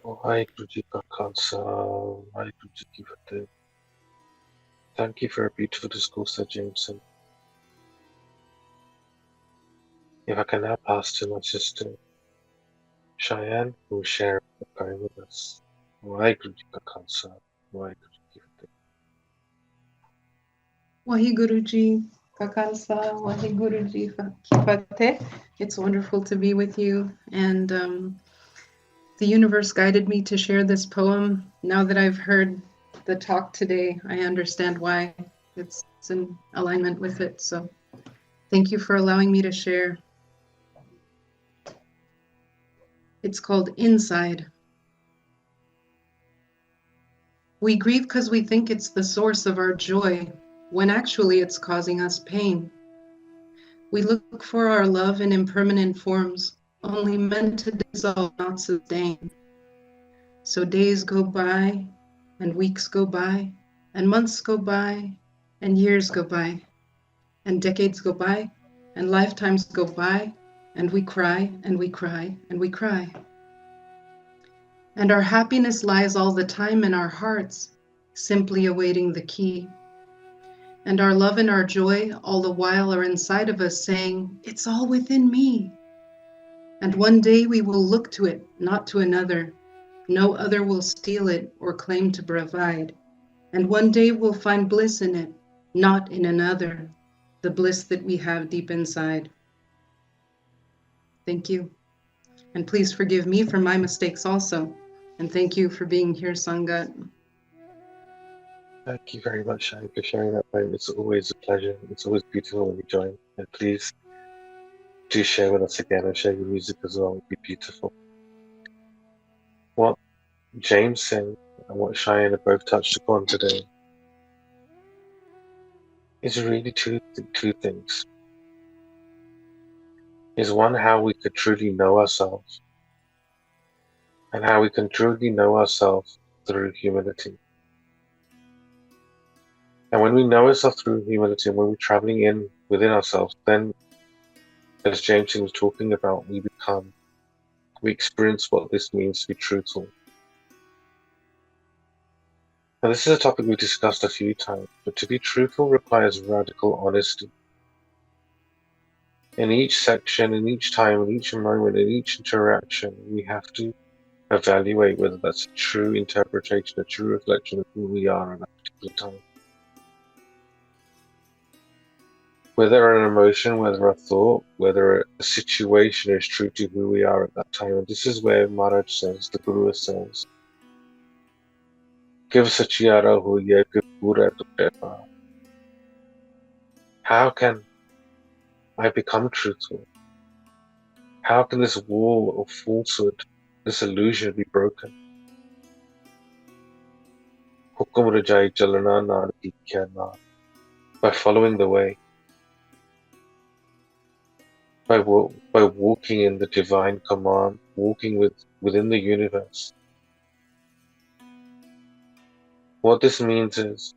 ਵਾਹਿਗੁਰੂ ਜੀ ਕਾ ਖਾਲਸਾ ਵਾਹਿਗੁਰੂ ਜੀ ਕੀ ਫਤਿਹ. Thank you for a beautiful discourse there, Jameson. If I can now pass to my sister Cheyenne, who will share a prayer with us. Waheguru ji ਕਾ ਖਾਲਸਾ ਵਾਹਿਗੁਰੂ ਜੀ ਕੀ ਫਤਿਹ. Waheguru Ji Ka Khalsa, Waheguru Ji Ki Fateh. It's wonderful to be with you, and the universe guided me to share this poem. Now that I've heard the talk today, I understand why. It's in alignment with it, so thank you for allowing me to share. It's called Inside. We grieve because we think it's the source of our joy, when actually it's causing us pain. We look for our love in impermanent forms, only meant to dissolve, not sustain. So days go by, and weeks go by, and months go by, and years go by, and decades go by, and lifetimes go by, and we cry, and we cry, and we cry. And our happiness lies all the time in our hearts, simply awaiting the key. And our love and our joy all the while are inside of us saying, it's all within me. And one day we will look to it, not to another. No other will steal it or claim to provide. And one day we'll find bliss in it, not in another, the bliss that we have deep inside. Thank you. And please forgive me for my mistakes also. And thank you for being here, Sangat. Thank you very much, Cheyenne, for sharing that poem. It's always a pleasure. It's always beautiful when you join. And please do share with us again and share your music as well. It would be beautiful. What James said and what Cheyenne have both touched upon today is really two things. Is one, how we could truly know ourselves, and how we can truly know ourselves through humility. And when we know ourselves through humility, and when we're traveling in within ourselves, then, as Jameson was talking about, we experience what this means to be truthful. Now, this is a topic we've discussed a few times, but to be truthful requires radical honesty. In each section, in each time, in each moment, in each interaction, we have to evaluate whether that's a true interpretation, a true reflection of who we are at that particular time. Whether an emotion, whether a thought, whether a situation is true to who we are at that time. And this is where Maharaj says, the Guru says, Give Sachiara Huye Pura Tutepa. How can I become truthful? How can this wall of falsehood, this illusion be broken? Hukum Rajai Chalana Nanaki Kyana. By following the way. By walking in the divine command, walking within the universe. What this means is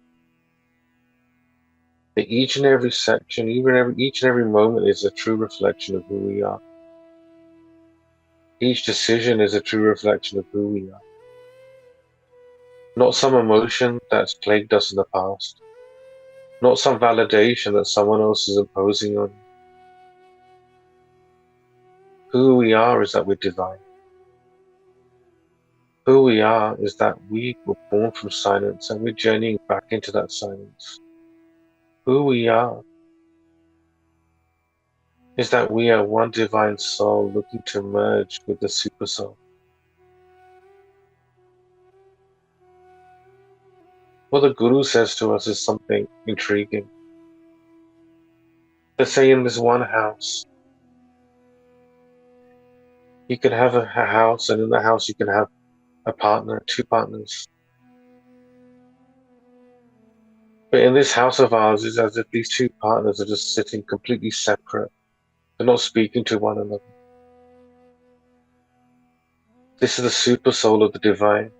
that each and every section, each and every moment is a true reflection of who we are. Each decision is a true reflection of who we are. Not some emotion that's plagued us in the past. Not some validation that someone else is imposing on you. Who we are is that we're divine. Who we are is that we were born from silence and we're journeying back into that silence. Who we are is that we are one divine soul looking to merge with the super soul. What the Guru says to us is something intriguing. Let's say in this one house, you can have a house, and in the house you can have a partner, two partners. But in this house of ours, it's as if these two partners are just sitting completely separate. They're not speaking to one another. This is the super soul of the divine,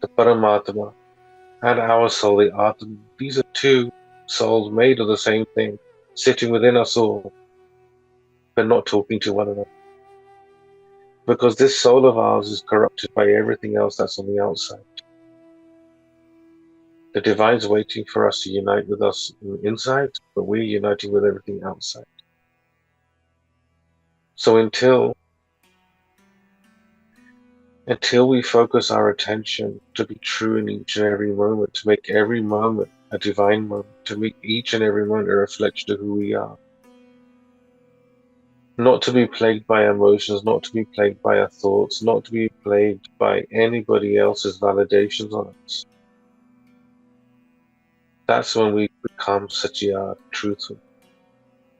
the Paramatma, and our soul, the Atma. These are two souls made of the same thing, sitting within us all, but not talking to one another. Because this soul of ours is corrupted by everything else that's on the outside. The divine's waiting for us to unite with us inside, but we're uniting with everything outside. So until we focus our attention to be true in each and every moment, to make every moment a divine moment, to make each and every moment a reflection of who we are, not to be plagued by emotions, not to be plagued by our thoughts, not to be plagued by anybody else's validations on us. That's when we become Satyad, truthful.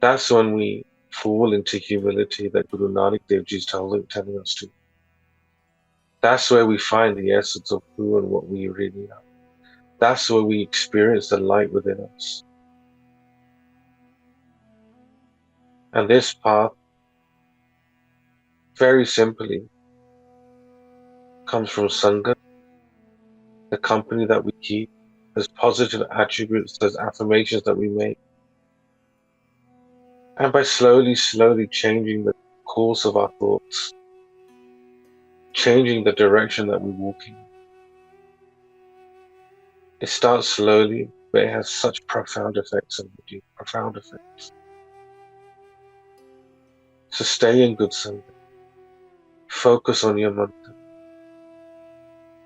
That's when we fall into humility that Guru Nanak Dev Ji is telling us to. That's where we find the essence of who and what we really are. That's where we experience the light within us. And this path, very simply, comes from Sangha, the company that we keep. There's positive attributes, there's affirmations that we make. And by slowly changing the course of our thoughts, changing the direction that we're walking, it starts slowly, but it has such profound effects on you, profound effects. So stay in good Sangha. Focus on your mantra.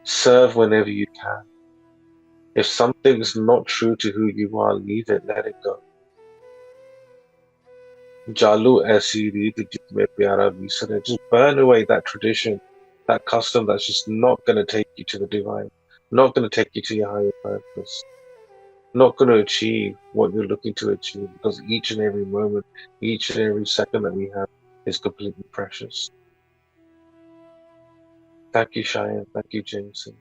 Serve whenever you can. If something is not true to who you are, leave it, let it go. Jalu aisi reet jit mein pyara visar hai. Just burn away that tradition, that custom that's just not going to take you to the divine, not going to take you to your higher purpose, not going to achieve what you're looking to achieve, because each and every moment, each and every second that we have is completely precious. Thank you, Cheyenne. Thank you, Jameson.